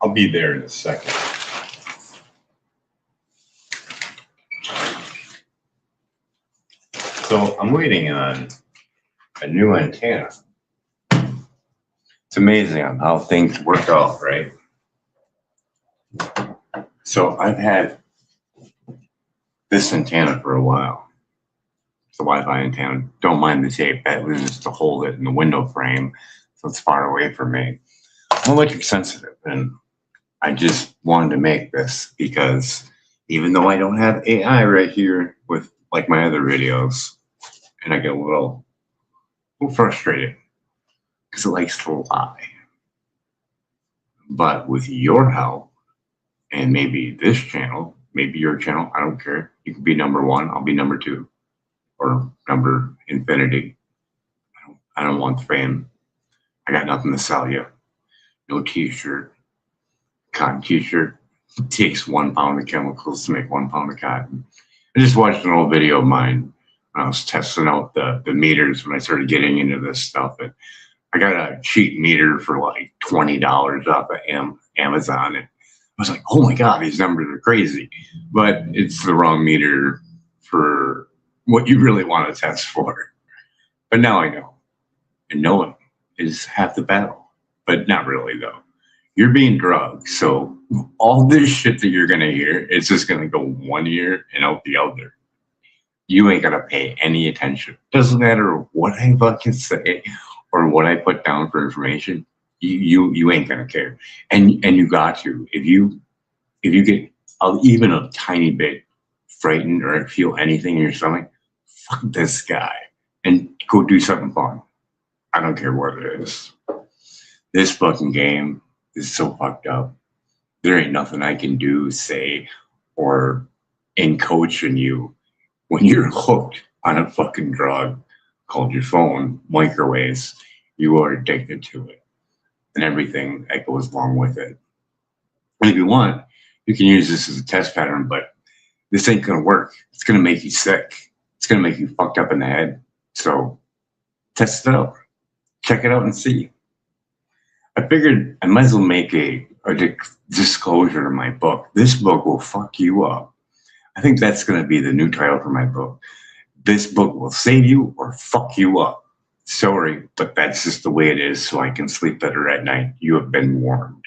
I'll be there in a second. So I'm waiting on a new antenna. It's amazing on how things work out, right? So I've had this antenna for a while. It's a Wi-Fi antenna. Don't mind the tape. That was just to hold it in the window frame, so it's far away from me. I'm electric sensitive, and I just wanted to make this because even though I don't have AI right here with like my other videos, and I get a little frustrated because it likes to lie. But with your help, and maybe this channel, maybe your channel, I don't care. You can be number one, I'll be number two, or number infinity. I don't want fame. I got nothing to sell you. No t-shirt, cotton t-shirt. It takes 1 pound of chemicals to make 1 pound of cotton. I just watched an old video of mine when I was testing out the meters when I started getting into this stuff. And I got a cheap meter for like $20 off of Amazon. And I was like, oh my God, these numbers are crazy. But it's the wrong meter for what you really want to test for. But now I know. And knowing is half the battle. But not really, though. You're being drugged. So all this shit that you're going to hear, it's just going to go one ear and out the other. You ain't going to pay any attention. Doesn't matter what I fucking say or what I put down for information. You ain't going to care. And you got to. If you get even a tiny bit frightened or feel anything in your stomach, fuck this guy and go do something fun. I don't care what it is. This fucking game is so fucked up. There ain't nothing I can do, say, or in coaching you when you're hooked on a fucking drug called your phone, microwaves. You are addicted to it and everything that goes along with it. And if you want, you can use this as a test pattern, but this ain't gonna work. It's gonna make you sick. It's gonna make you fucked up in the head. So test it out. Check it out and see. I figured I might as well make a disclosure in my book. This book will fuck you up. I think that's going to be the new title for my book. This book will save you or fuck you up. Sorry, but that's just the way it is, so I can sleep better at night. You have been warned.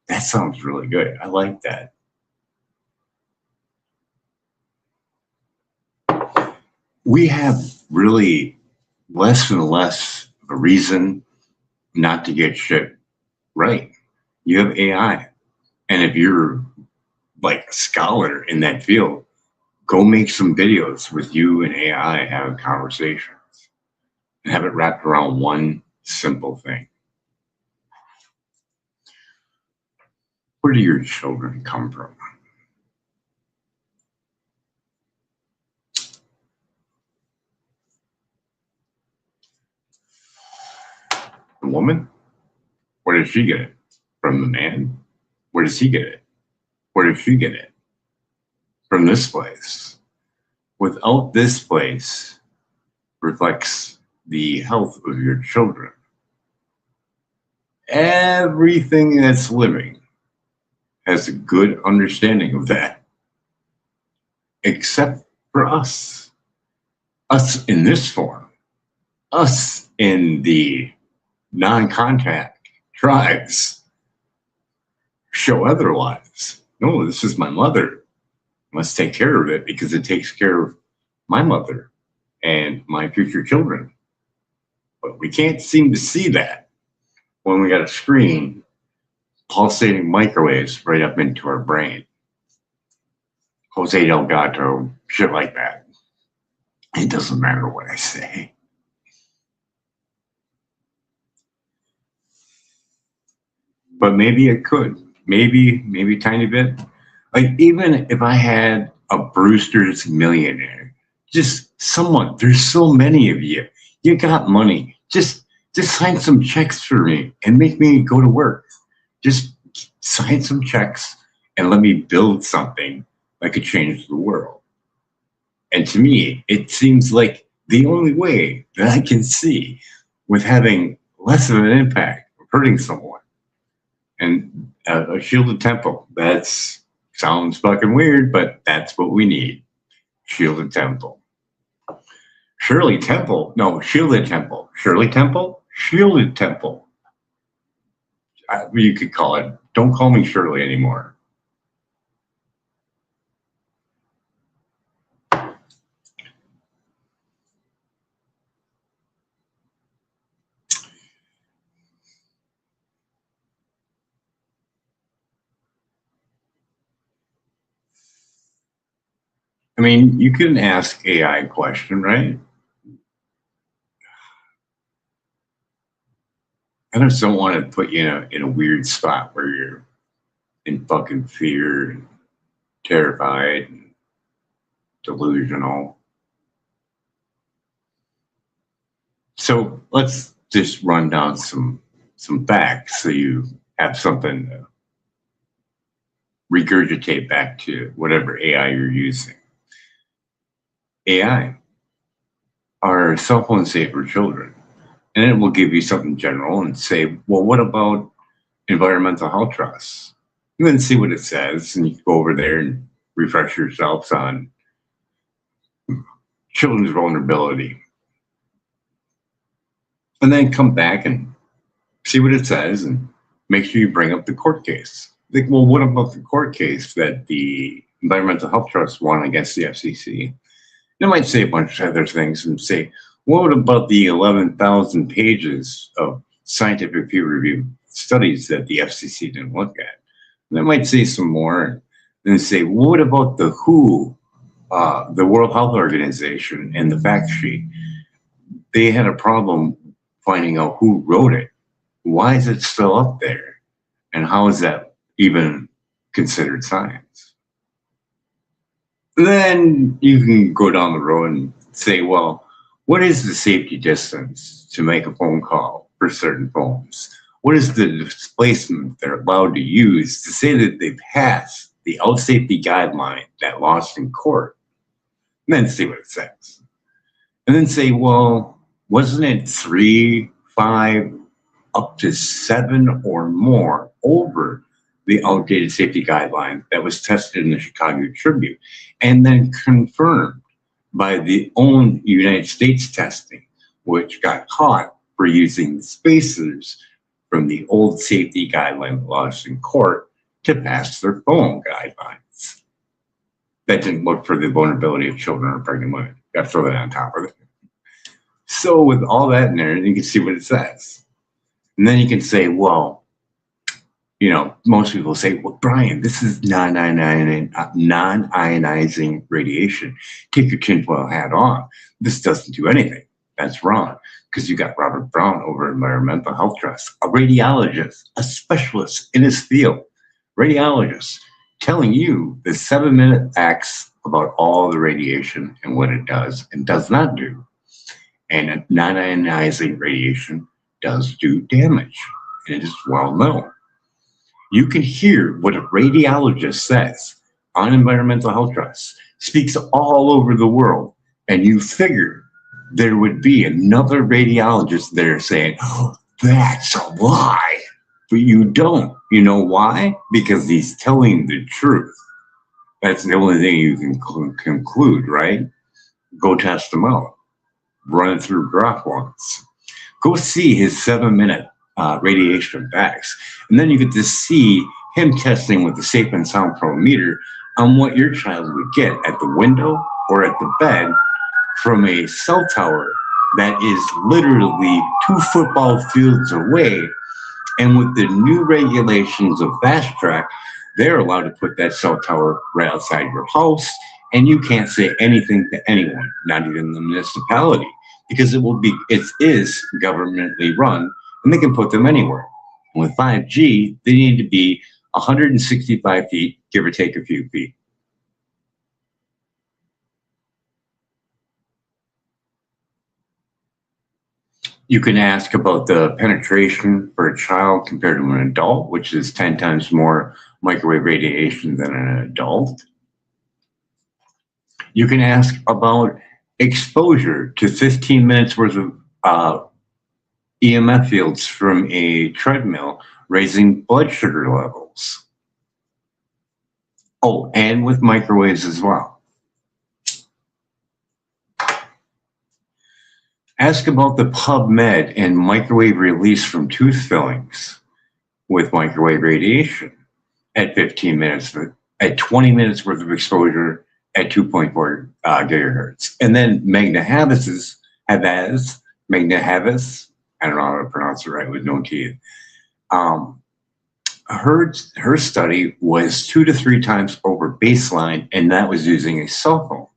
That sounds really good. I like that. We have really less and less of a reason not to get shit right. You have AI. And if you're like a scholar in that field, go make some videos with you and AI having conversations and have it wrapped around one simple thing. Where do your children come from? The woman? Where does she get it? From the man? Where does he get it? Where does she get it? From this place. Without this place reflects the health of your children. Everything that's living has a good understanding of that. Except for us. Us in this form. Us in the non-contact tribes show otherwise. No, this is my mother. I must take care of it because it takes care of my mother and my future children. But we can't seem to see that when we got a screen pulsating microwaves right up into our brain. Jose Delgado, shit like that. It doesn't matter what I say. But maybe it could. Maybe a tiny bit. Like even if I had a Brewster's Millionaire, just someone, there's so many of you. You got money. Just sign some checks for me and make me go to work. Just sign some checks and let me build something that could change the world. And to me, it seems like the only way that I can see with having less of an impact of hurting someone. And A shielded temple. That's sounds fucking weird, but that's what we need. Shielded temple. Shirley Temple. No, shielded temple. Shirley Temple? Shielded temple. You could call it. Don't call me Shirley anymore. I mean, you can ask AI a question, right? I just don't want to put you in a weird spot where you're in fucking fear and terrified and delusional. So let's just run down some facts so you have something to regurgitate back to whatever AI you're using. AI are cell phone safe for children. And it will give you something general and say, well, what about environmental health trusts? And then see what it says. And you can go over there and refresh yourselves on children's vulnerability. And then come back and see what it says and make sure you bring up the court case. Think, well, what about the court case that the Environmental Health Trust won against the FCC? They might say a bunch of other things and say, what about the 11,000 pages of scientific peer-reviewed studies that the FCC didn't look at? And they might say some more and say, what about the WHO, the World Health Organization, and the fact sheet? They had a problem finding out who wrote it. Why is it still up there? And how is that even considered science? Then you can go down the road and say, well, what is the safety distance to make a phone call for certain phones? What is the displacement they're allowed to use to say that they passed the out safety guideline that lost in court? And then see what it says. And then say, well, wasn't it 3, 5, up to 7 or more over the outdated safety guideline that was tested in the Chicago Tribune and then confirmed by the own United States testing, which got caught for using spacers from the old safety guideline lost in court to pass their phone guidelines. That didn't look for the vulnerability of children or pregnant women. Got to throw that on top of it. So with all that in there, you can see what it says. And then you can say, well, most people say, well, Brian, this is non-ionizing radiation. Take your tinfoil hat off. This doesn't do anything. That's wrong, because you got Robert Brown over at Environmental Health Trust, a radiologist, a specialist in his field, radiologist, telling you the 7-minute facts about all the radiation and what it does and does not do. And non-ionizing radiation does do damage. And it is well known. You can hear what a radiologist says on Environmental Health Trust, speaks all over the world, and you figure there would be another radiologist there saying, oh, that's a lie. But you don't. You know why? Because he's telling the truth. That's the only thing you can conclude, right? Go test him out. Run it through Grok once. Go see his 7-minute radiation facts. And then you get to see him testing with the Safe and Sound Pro meter on what your child would get at the window or at the bed from a cell tower that is literally 2 football fields away. And with the new regulations of Fast Track, they're allowed to put that cell tower right outside your house, and you can't say anything to anyone, not even the municipality, because it is governmentally run, and they can put them anywhere. And with 5G, they need to be 165 feet, give or take a few feet. You can ask about the penetration for a child compared to an adult, which is 10 times more microwave radiation than an adult. You can ask about exposure to 15 minutes worth of EMF fields from a treadmill, raising blood sugar levels. Oh, and with microwaves as well. Ask about the PubMed and microwave release from tooth fillings with microwave radiation at 15 minutes, at 20 minutes worth of exposure at 2.4 gigahertz. And then Magna Havas, I don't know how to pronounce it right with no teeth. Her study was 2 to 3 times over baseline, and that was using a cell phone.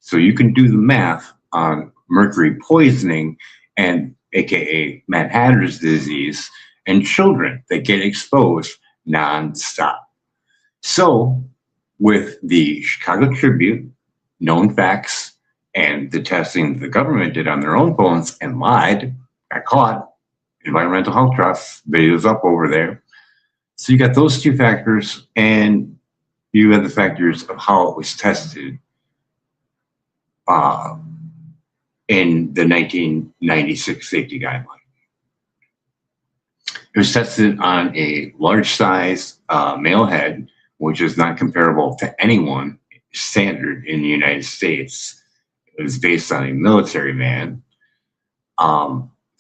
So you can do the math on mercury poisoning and AKA Mad Hatter's disease and children that get exposed nonstop. So with the Chicago Tribune, known facts, and the testing the government did on their own phones and lied, got caught, Environmental Health Trust, videos up over there. So you got those two factors, and you have the factors of how it was tested in the 1996 safety guideline. It was tested on a large size male head, which is not comparable to anyone standard in the United States. It was based on a military man.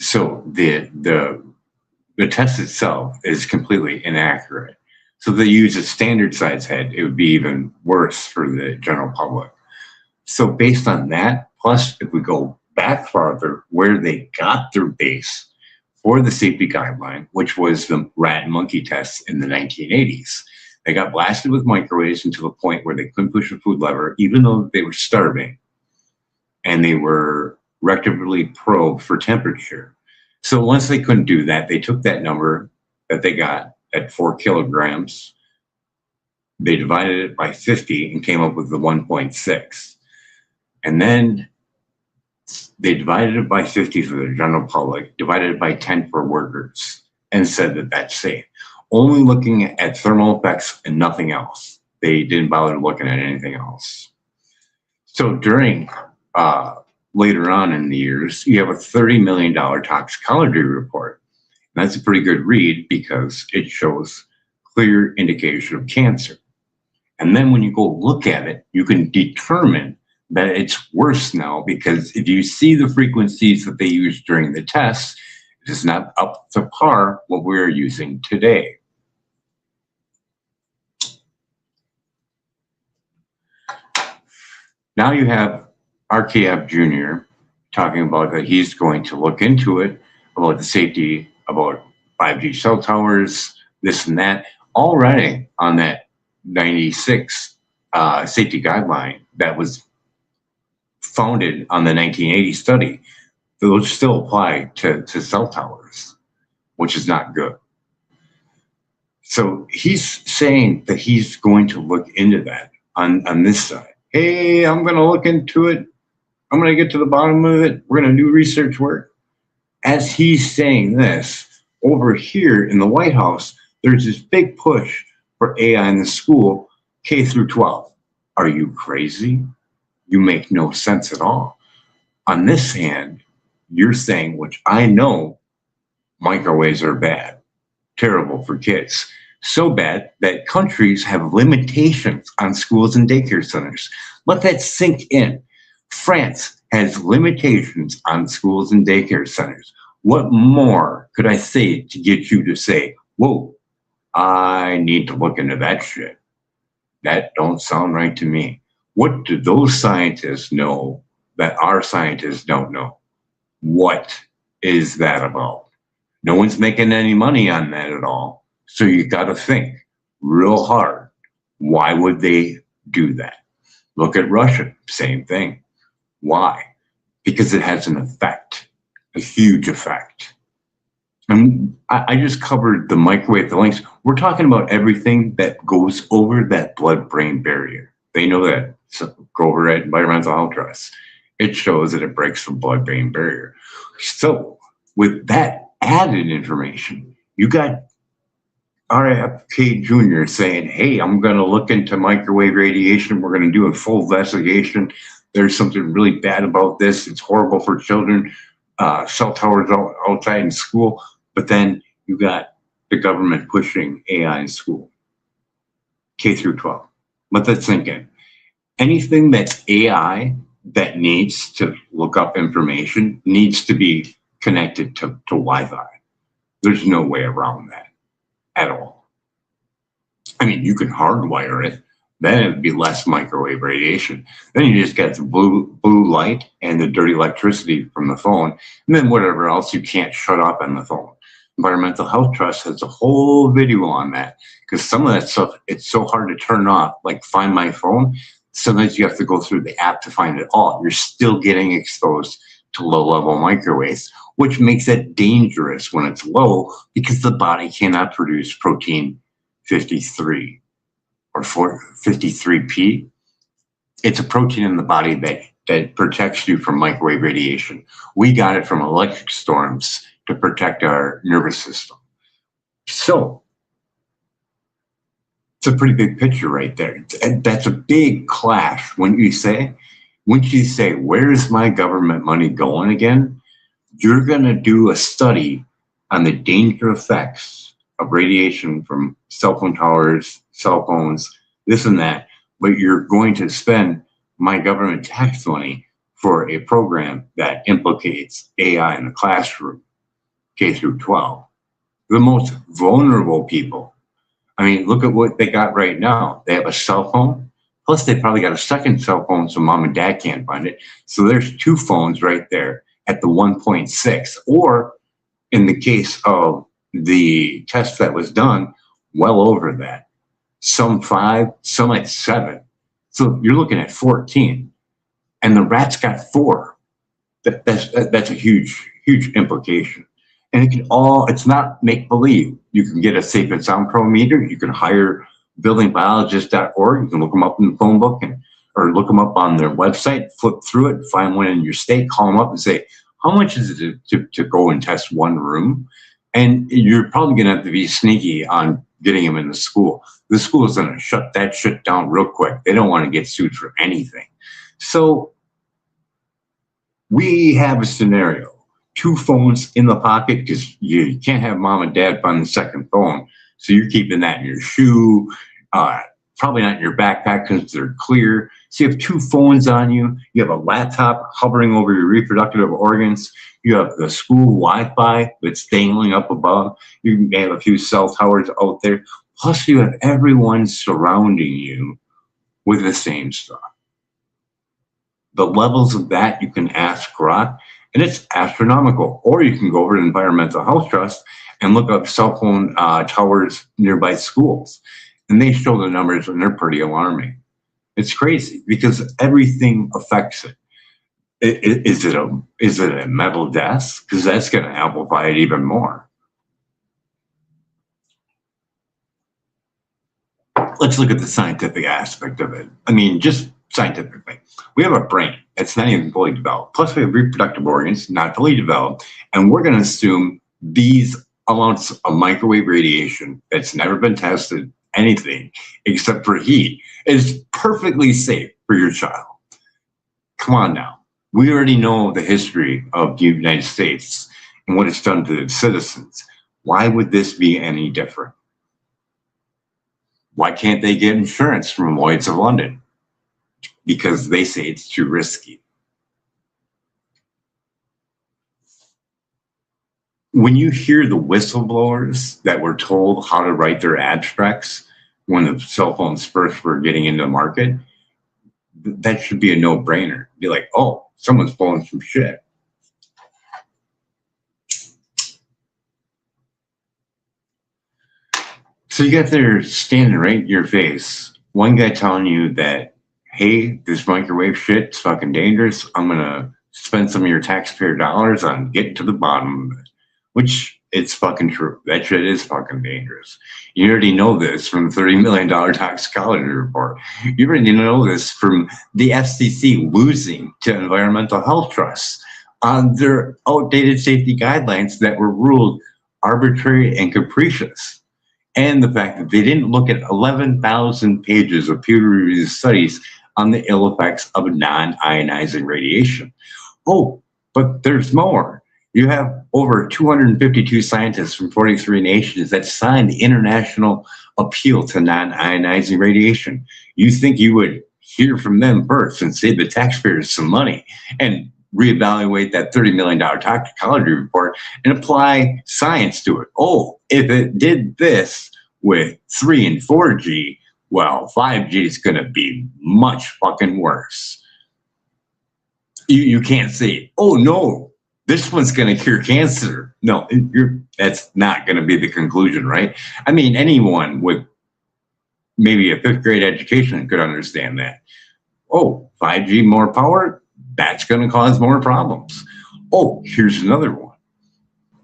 So the test itself is completely inaccurate. So they use a standard size head, it would be even worse for the general public. So based on that, plus if we go back farther, where they got their base for the safety guideline, which was the rat and monkey tests in the 1980s. They got blasted with microwaves until the point where they couldn't push a food lever, even though they were starving, and they were rectally probed for temperature. So once they couldn't do that, they took that number that they got at 4 kilograms, they divided it by 50 and came up with the 1.6. And then they divided it by 50 for the general public, divided it by 10 for workers, and said that that's safe. Only looking at thermal effects and nothing else. They didn't bother looking at anything else. So during, later on in the years, you have a $30 million toxicology report. And that's a pretty good read because it shows clear indication of cancer. And then when you go look at it, you can determine that it's worse now because if you see the frequencies that they used during the test, it is not up to par what we're using today. Now you have RKF Jr. talking about that he's going to look into it, about the safety, about 5G cell towers, this and that, already on that 96 safety guideline that was founded on the 1980 study. Those still apply to cell towers, which is not good. So he's saying that he's going to look into that on this side. Hey, I'm going to look into it. I'm going to get to the bottom of it. We're going to do research work. As he's saying this, over here in the White House, there's this big push for AI in the school, K through 12. Are you crazy? You make no sense at all. On this hand, you're saying, which I know, microwaves are bad, terrible for kids. So bad that countries have limitations on schools and daycare centers. Let that sink in. France has limitations on schools and daycare centers. What more could I say to get you to say, whoa, I need to look into that shit? That don't sound right to me. What do those scientists know that our scientists don't know? What is that about? No one's making any money on that at all. So you got to think real hard. Why would they do that? Look at Russia, same thing. Why? Because it has an effect, a huge effect. And I just covered the microwave, the links. We're talking about everything that goes over that blood-brain barrier. They know that. So go over at Environmental Health Trust. It shows that it breaks the blood-brain barrier. So with that added information, you got RFK Jr. saying, hey, I'm going to look into microwave radiation. We're going to do a full investigation. There's something really bad about this. It's horrible for children. cell towers outside in school, but then you got the government pushing AI in school, K through 12. Let that sink in. Anything that's AI that needs to look up information needs to be connected to Wi-Fi. There's no way around that at all. I mean, you can hardwire it, then it'd be less microwave radiation. Then you just get the blue light and the dirty electricity from the phone, and then whatever else you can't shut off on the phone. Environmental Health Trust has a whole video on that, because some of that stuff, it's so hard to turn off, like Find My Phone. Sometimes you have to go through the app to find it all. You're still getting exposed to low-level microwaves, which makes it dangerous when it's low, because the body cannot produce protein 53 or 53P. It's a protein in the body that protects you from microwave radiation. We got it from electric storms to protect our nervous system. So it's a pretty big picture right there. And that's a big clash. Once you say, where is my government money going again? You're going to do a study on the danger effects of radiation from cell phone towers, cell phones, this and that, but you're going to spend my government tax money for a program that implicates AI in the classroom, K through 12. The most vulnerable people. I mean, look at what they got right now. They have a cell phone, plus they probably got a second cell phone so mom and dad can't find it. So there's two phones right there at the 1.6, or in the case of the test that was done, well over that. Some 5, some at 7. So you're looking at 14, and the rats got 4. That's a huge implication. And it can it's not make believe. You can get a Safe and Sound Pro meter. You can hire buildingbiologist.org. You can look them up in the phone book or look them up on their website, flip through it, find one in your state, call them up and say, how much is it to go and test one room? And you're probably going to have to be sneaky on getting them in the school. The school is going to shut that shit down real quick. They don't want to get sued for anything. So we have a scenario. 2 phones in the pocket, because you can't have mom and dad find the second phone. So you're keeping that in your shoe, probably not in your backpack because they're clear. So you have 2 phones on you. You have a laptop hovering over your reproductive organs. You have the school Wi-Fi that's dangling up above. You may have a few cell towers out there. Plus you have everyone surrounding you with the same stuff. The levels of that you can ask Grok, and it's astronomical. Or you can go over to Environmental Health Trust and look up cell phone towers nearby schools. And they show the numbers, and they're pretty alarming. It's crazy because everything affects it. Is it a metal desk? Because that's going to amplify it even more. Let's look at the scientific aspect of it. I mean, just scientifically, we have a brain that's not even fully developed. Plus, we have reproductive organs not fully developed, and we're going to assume these amounts of microwave radiation that's never been tested, anything except for heat, is perfectly safe for your child. Come on now. We already know the history of the United States and what it's done to its citizens. Why would this be any different? Why can't they get insurance from Lloyd's of London? Because they say it's too risky. When you hear the whistleblowers that were told how to write their abstracts when the cell phones first were getting into the market, that should be a no-brainer. Be like, oh, someone's pulling some shit. So you got there standing right in your face, one guy telling you that, hey, this microwave shit's fucking dangerous. I'm going to spend some of your taxpayer dollars on getting to the bottom of it, which it's fucking true. That shit is fucking dangerous. You already know this from the $30 million toxicology report. You already know this from the FCC losing to Environmental Health Trust on their outdated safety guidelines that were ruled arbitrary and capricious. And the fact that they didn't look at 11,000 pages of peer-reviewed studies on the ill effects of non-ionizing radiation. Oh, but there's more. You have over 252 scientists from 43 nations that signed the International Appeal to Non-Ionizing Radiation. You think you would hear from them first and save the taxpayers some money and reevaluate that $30 million toxicology report and apply science to it. Oh, if it did this with 3 and 4G, well, 5G is going to be much fucking worse. You can't say, oh no, this one's going to cure cancer. No, that's not going to be the conclusion, right? I mean, anyone with maybe a 5th grade education could understand that. Oh, 5G more power, that's going to cause more problems. Oh, here's another one.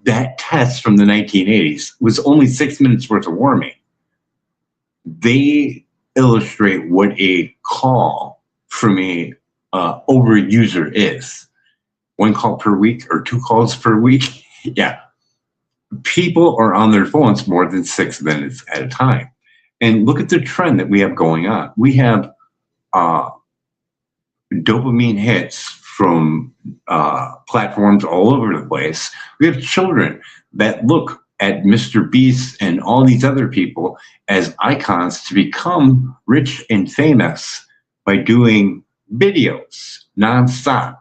That test from the 1980s was only 6 minutes worth of warming. They illustrate what a call from a overuser is. 1 call per week or 2 calls per week. Yeah. People are on their phones more than 6 minutes at a time. And look at the trend that we have going on. We have dopamine hits from platforms all over the place. We have children that look at Mr. Beast and all these other people as icons to become rich and famous by doing videos nonstop,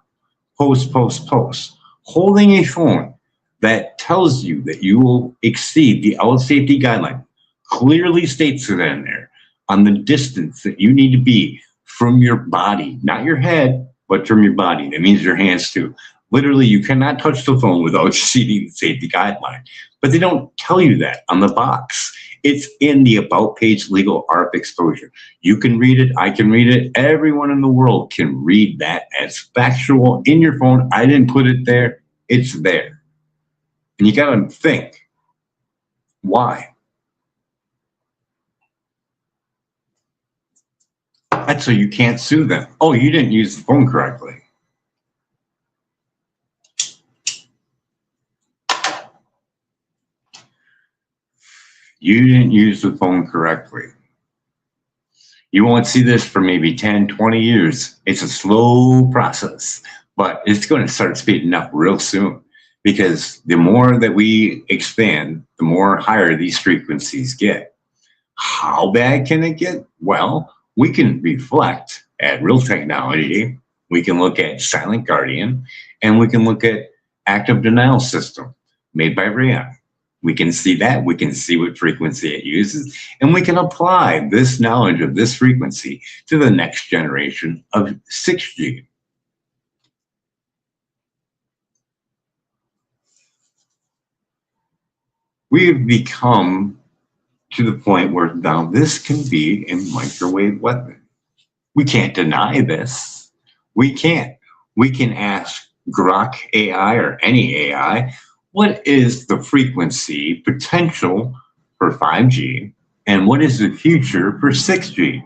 post, holding a phone that tells you that you will exceed the out safety guideline, clearly states it in there on the distance that you need to be from your body, not your head, but from your body. That means your hands too. Literally, you cannot touch the phone without exceeding the safety guideline. But they don't tell you that on the box. It's in the About page, legal RF exposure. You can read it. I can read it. Everyone in the world can read that as factual in your phone. I didn't put it there. It's there. And you got to think, why? That's so you can't sue them. Oh, you didn't use the phone correctly. You didn't use the phone correctly. You won't see this for maybe 10, 20 years. It's a slow process, but it's going to start speeding up real soon because the more that we expand, the more higher these frequencies get. How bad can it get? Well, we can reflect at real technology. We can look at Silent Guardian, and we can look at Active Denial System made by Rayon. We can see that, we can see what frequency it uses, and we can apply this knowledge of this frequency to the next generation of 6G. We've become to the point where now this can be a microwave weapon. We can't deny this. We can't. We can ask Grok AI or any AI, what is the frequency potential for 5G and what is the future for 6G?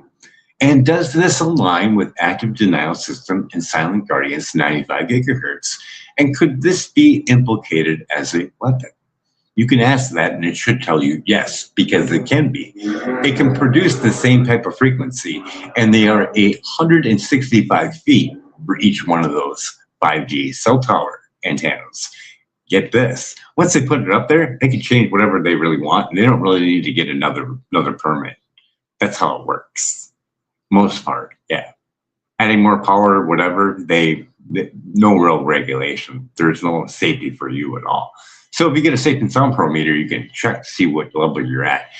And does this align with Active Denial System and Silent Guardian's 95 gigahertz? And could this be implicated as a weapon? You can ask that and it should tell you yes, because it can be. It can produce the same type of frequency and they are 165 feet for each one of those 5G cell tower antennas. Get this, once they put it up there, they can change whatever they really want and they don't really need to get another permit. That's how it works. Most part, yeah. Adding more power, whatever, no real regulation. There's no safety for you at all. So if you get a Safe and Sound Pro meter, you can check to see what level you're at.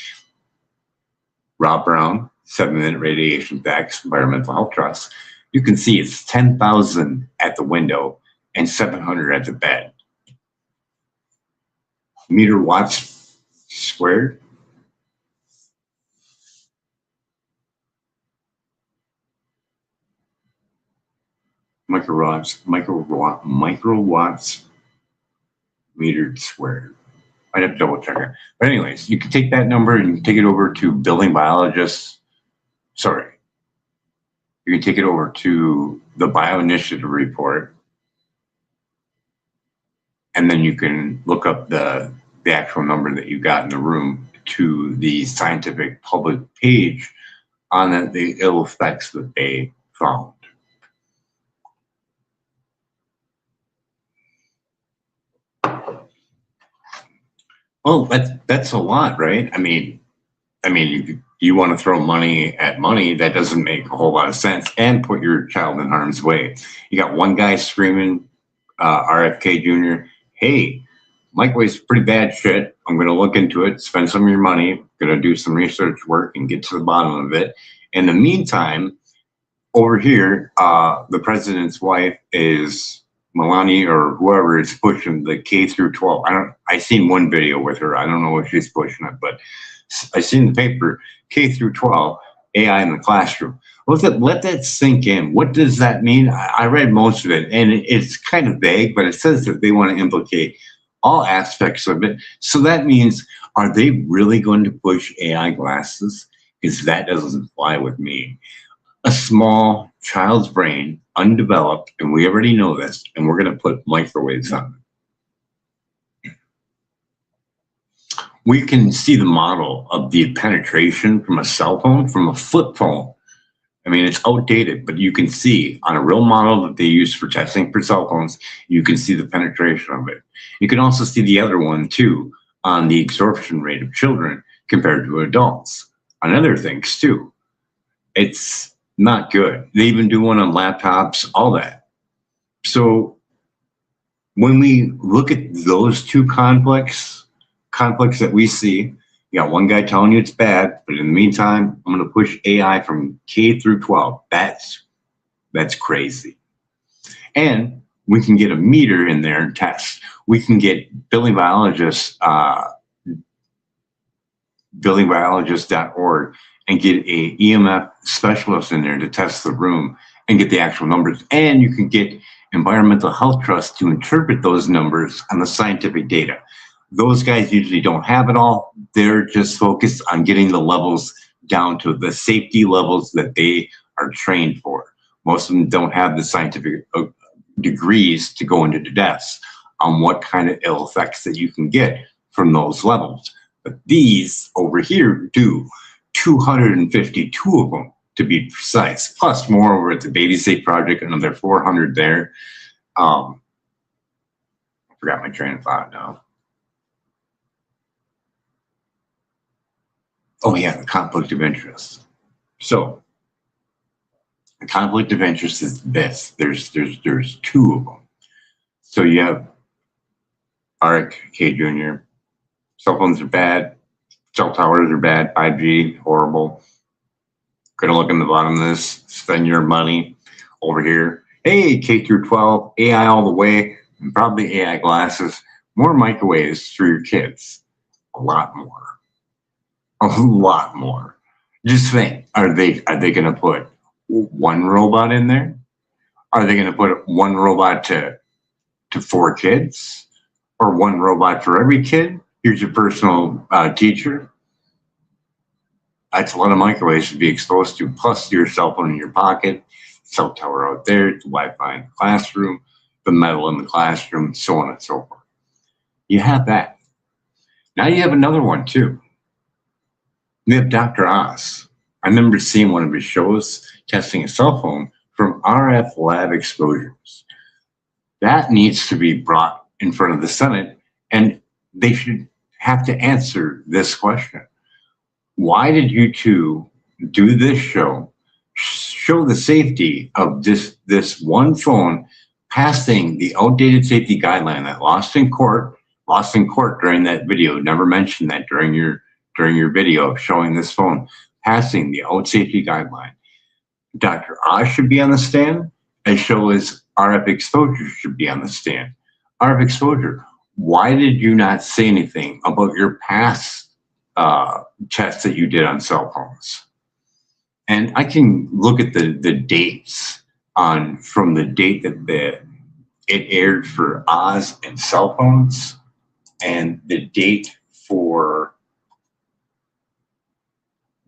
Rob Brown, 7-minute radiation facts, Environmental Health Trust. You can see it's 10,000 at the window and 700 at the bed. Meter watts squared. Microwatts metered squared. I'd have to double check it. But anyways, you can take that number and you can take it over to building biologists. Sorry. You can take it over to the Bioinitiative report. And then you can look up the actual number that you got in the room to the scientific public page on the ill effects that they found. Well, that's a lot, right? I mean, if you want to throw money at money, that doesn't make a whole lot of sense, and put your child in harm's way. You got one guy screaming, RFK Jr., hey, microwave's pretty bad shit. I'm going to look into it, spend some of your money, going to do some research work and get to the bottom of it. In the meantime, over here, the president's wife is Melania or whoever is pushing the K through 12. I seen one video with her. I don't know if she's pushing it, but I seen the paper K through 12 AI in the classroom. Let that sink in. What does that mean? I read most of it, and it's kind of vague, but it says that they want to implicate all aspects of it. So that means, are they really going to push AI glasses? Because that doesn't fly with me. A small child's brain, undeveloped, and we already know this, and we're going to put microwaves on it. We can see the model of the penetration from a cell phone, from a flip phone. I mean, it's outdated, but you can see on a real model that they use for testing for cell phones, you can see the penetration of it. You can also see the other one too, on the absorption rate of children compared to adults, on other things too. It's not good. They even do one on laptops, all that. So when we look at those two conflicts that we see, you got one guy telling you it's bad, but in the meantime, I'm going to push AI from K through 12. That's crazy. And we can get a meter in there and test. We can get buildingbiologist.org, and get a EMF specialist in there to test the room and get the actual numbers. And you can get Environmental Health Trust to interpret those numbers on the scientific data. Those guys usually don't have it all. They're just focused on getting the levels down to the safety levels that they are trained for. Most of them don't have the scientific degrees to go into the depths on what kind of ill effects that you can get from those levels. But these over here do, 252 of them to be precise, plus more over at the Baby Safe Project, another 400 there. I forgot my train of thought now. Oh yeah, the conflict of interest. So the conflict of interest is this. There's two of them. So you have RFK Jr. Cell phones are bad. Cell towers are bad. 5G, horrible. Gonna look in the bottom of this. Spend your money over here. Hey, K through 12, AI all the way, and probably AI glasses. More microwaves for your kids. A lot more. A lot more. Just think, are they going to put one robot in there? Are they going to put one robot to 4 kids, or one robot for every kid? Here's your personal teacher. That's a lot of microwaves to be exposed to, plus your cell phone in your pocket, cell tower out there, the Wi-Fi in the classroom, the metal in the classroom, so on and so forth. You have that. Now you have another one too. We have Dr. Oz. I remember seeing one of his shows testing a cell phone from RF lab exposures. That needs to be brought in front of the Senate, and they should have to answer this question. Why did you two do this show the safety of this one phone passing the outdated safety guideline that lost in court during that video? Never mentioned that during your video of showing this phone passing the out safety guideline. Dr. Oz should be on the stand, as well as RF exposure should be on the stand. RF exposure, why did you not say anything about your past tests that you did on cell phones? And I can look at the dates from the date that it aired for Oz and cell phones, and the date for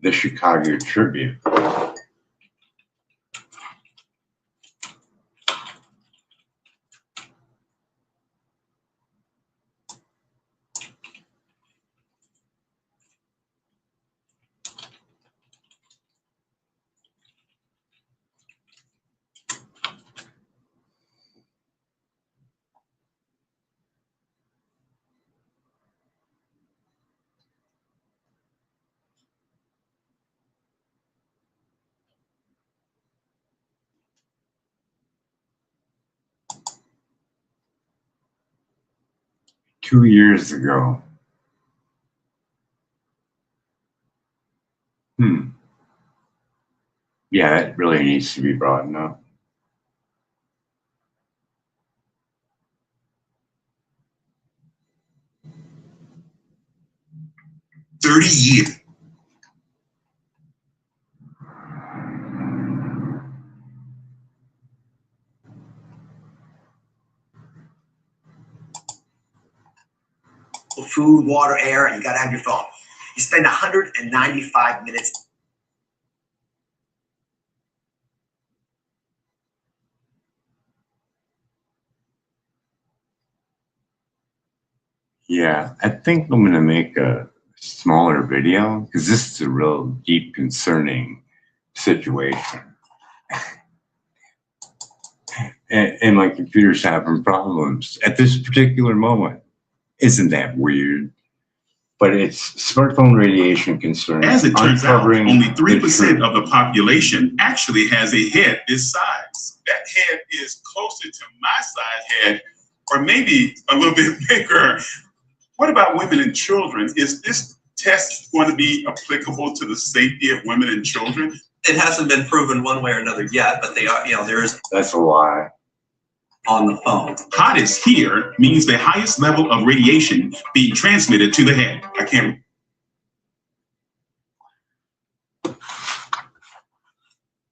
the Chicago Tribune. 2 years ago. Yeah, that really needs to be broadened up. years. Food, water, air, and you gotta have your phone. You spend 195 minutes. Yeah, I think I'm gonna make a smaller video because this is a real deep, concerning situation. And my computer's having problems at this particular moment. Isn't that weird? But it's smartphone radiation concern. As it turns out, only 3% of the population actually has a head this size. That head is closer to my size head, or maybe a little bit bigger. What about women and children? Is this test going to be applicable to the safety of women and children? It hasn't been proven one way or another yet, but they are, there's. That's a lie. On the phone. Hottest here means the highest level of radiation being transmitted to the head. I can't.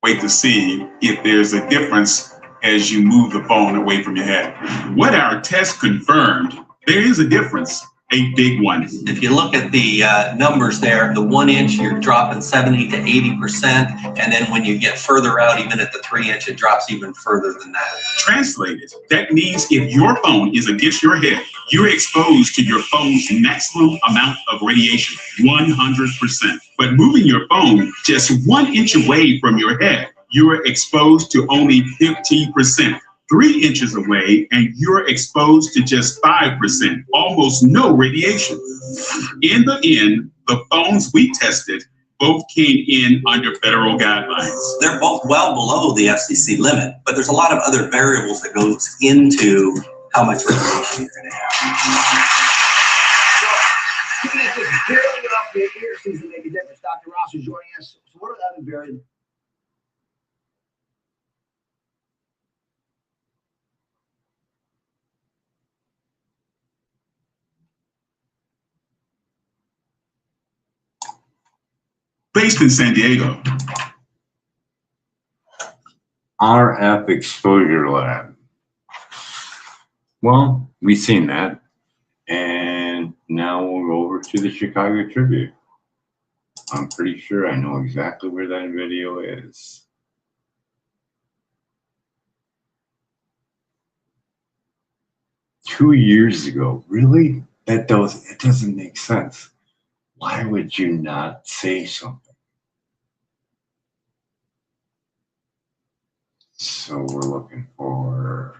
Wait to see if there's a difference as you move the phone away from your head. What our test confirmed, there is a difference, a big one. If you look at the numbers there, the 1 inch, you're dropping 70 to 80%. And then when you get further out, even at the 3 inch, it drops even further than that. Translated, that means if your phone is against your head, you're exposed to your phone's maximum amount of radiation, 100%. But moving your phone just 1 inch away from your head, you're exposed to only 15%. 3 inches away, and you're exposed to just 5%, almost no radiation. In the end, the phones we tested both came in under federal guidelines. They're both well below the FCC limit, but there's a lot of other variables that goes into how much radiation you're going to have. So, even if it's barely enough for your ear season to make a difference, Dr. Ross is joining us. So what are the other variables? Based in San Diego. RF Exposure Lab. Well, we've seen that. And now we'll go over to the Chicago Tribune. I'm pretty sure I know exactly where that video is. $2 years ago. Really? It doesn't make sense. Why would you not say something? So we're looking for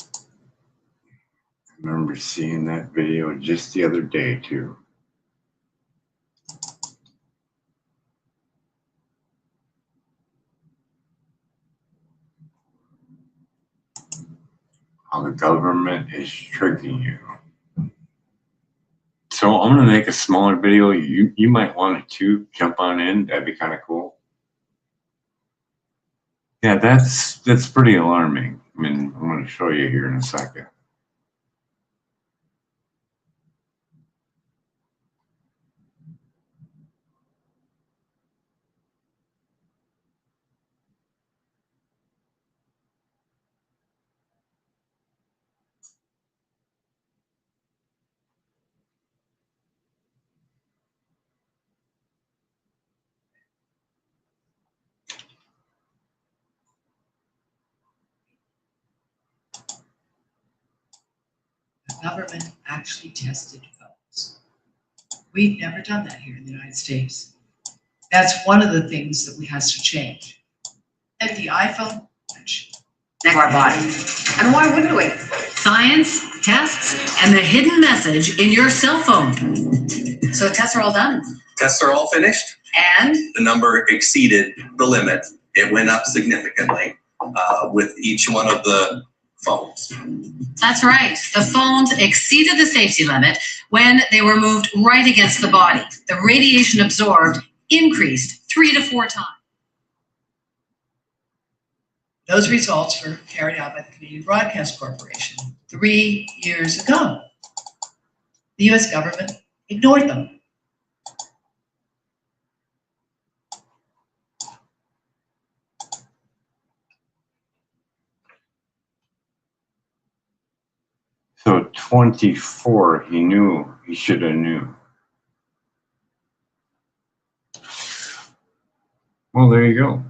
I remember seeing that video just the other day too. How the government is tricking you. So I'm gonna make a smaller video. You might want to jump on in. That'd be kind of cool. Yeah, that's pretty alarming. I mean, I'm gonna show you here in a second. Government actually tested phones. We've never done that here in the United States. That's one of the things that we has to change. And the iPhone, next to our body. And why wouldn't we? Science, tests, and the hidden message in your cell phone. So tests are all done. Tests are all finished. And the number exceeded the limit. It went up significantly. with each one of the phones. That's right. The phones exceeded the safety limit when they were moved right against the body. The radiation absorbed increased 3 to 4 times. Those results were carried out by the Canadian Broadcast Corporation 3 years ago. The US government ignored them. So 24, he knew, he should have knew. Well, there you go.